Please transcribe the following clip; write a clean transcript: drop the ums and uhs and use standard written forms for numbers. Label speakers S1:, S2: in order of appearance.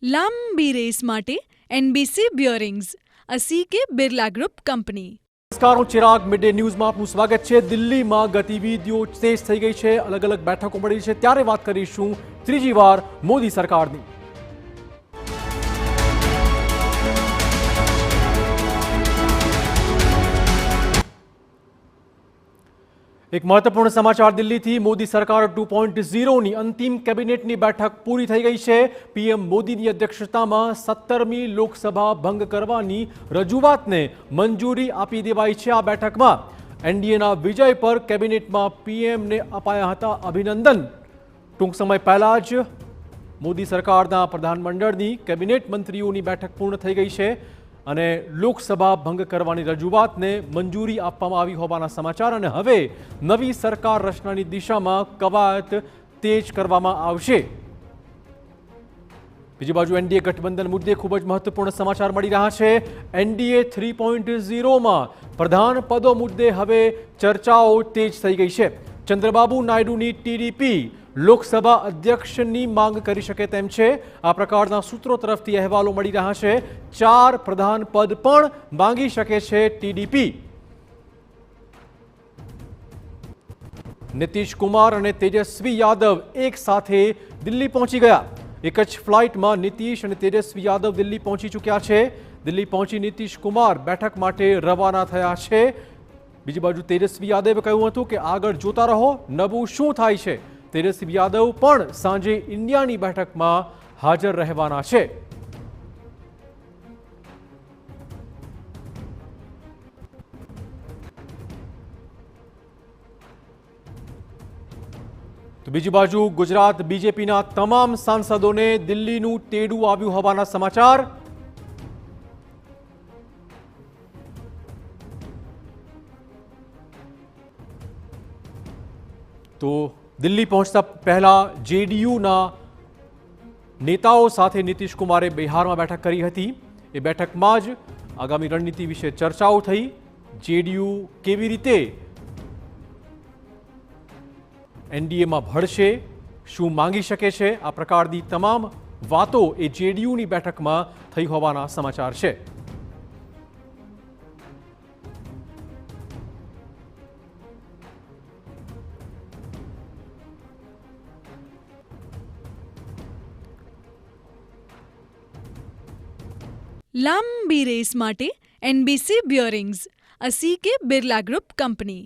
S1: લાંબી રેસ માટે NBC બ્યોરિંગ્સ, અસી Birla group company.
S2: નમસ્કાર, હું ચિરાગ, મિડ ડે ન્યૂઝમાં આપનું સ્વાગત છે। દિલ્હીમાં ગતિવિધિઓ તેજ થઈ ગઈ છે, અલગ અલગ બેઠકો મળી છે, ત્યારે વાત કરીશું ત્રીજી વાર મોદી સરકારની। એક મહત્વપૂર્ણ સમાચાર દિલ્હીથી। મોદી સરકાર 2.0ની અંતિમ કેબિનેટની બેઠક પૂરી થઈ ગઈ છે। પીએમ મોદીની અધ્યક્ષતામાં 17મી લોકસભા ભંગ કરવાની રજૂઆતને મંજૂરી આપી દેવાઈ છે। આ બેઠકમાં એનડીએના વિજય પર કેબિનેટમાં પીએમને અપાયા હતા અભિનંદન। ટૂંક સમય પહેલા જ મોદી સરકારના પ્રધાનમંડળની કેબિનેટ મંત્રીઓની બેઠક પૂર્ણ થઈ ગઈ છે અને લોકસભા ભંગ કરવાની રજૂઆતને મંજૂરી આપવામાં આવી હોવાના સમાચાર અને હવે નવી સરકાર રચનાની દિશામાં કવાયત તેજ કરવામાં આવશે। બીજી બાજુ એનડીએ ગઠબંધન મુદ્દે ખૂબ જ મહત્વપૂર્ણ સમાચાર મળી રહ્યા છે। એનડીએ 3.0માં પ્રધાન પદો મુદ્દે હવે ચર્ચાઓ તેજ થઈ ગઈ છે। ચંદ્રબાબુ નાયડુની ટીડીપી લોકસભા અધ્યક્ષની માંગ કરી શકે તેમ છે। આ પ્રકારના સૂત્રો તરફથી અહેવાલો મળી રહ્યા છે। 4 પ્રધાન પદ પણ માંગી શકે છે ટીડીપી। નીતિશ કુમાર અને તેજસ્વી યાદવ એક સાથે દિલ્હી પહોંચી ગયા। એક જ ફ્લાઇટમાં નીતિશ અને તેજસ્વી યાદવ દિલ્હી પહોંચી ચૂક્યા છે। દિલ્હી પહોંચી નીતિશ કુમાર બેઠક માટે રવાના થયા છે। બીજી બાજુ તેજસ્વી યાદવે કહ્યું હતું કે આગળ જોતા રહો, નવું શું થાય છે। તેજસ્વી યાદવ પણ સાંજે ઇન્ડિયાની બેઠકમાં હાજર રહેવાના છે। તો બીજી બાજુ ગુજરાત બીજેપીના તમામ સાંસદોને દિલ્હીનું તેડું આવ્યું હોવાના સમાચાર। તો દિલ્હી પહોંચતા પહેલા જેડીયુના નેતાઓ સાથે નીતિશ કુમારે બિહારમાં બેઠક કરી હતી। એ બેઠકમાં જ આગામી રણનીતિ વિશે ચર્ચાઓ થઈ। જેડીયુ કેવી રીતે એનડીએમાં ભળશે, શું માંગી શકે છે, આ પ્રકારની તમામ વાતો એ જેડીયુની બેઠકમાં થઈ હોવાના સમાચાર છે।
S1: લાંબી રેસ માટે એનબીસી બ્યોરિંગ્સ, અસી બિરલા ગ્રુપ કંપની।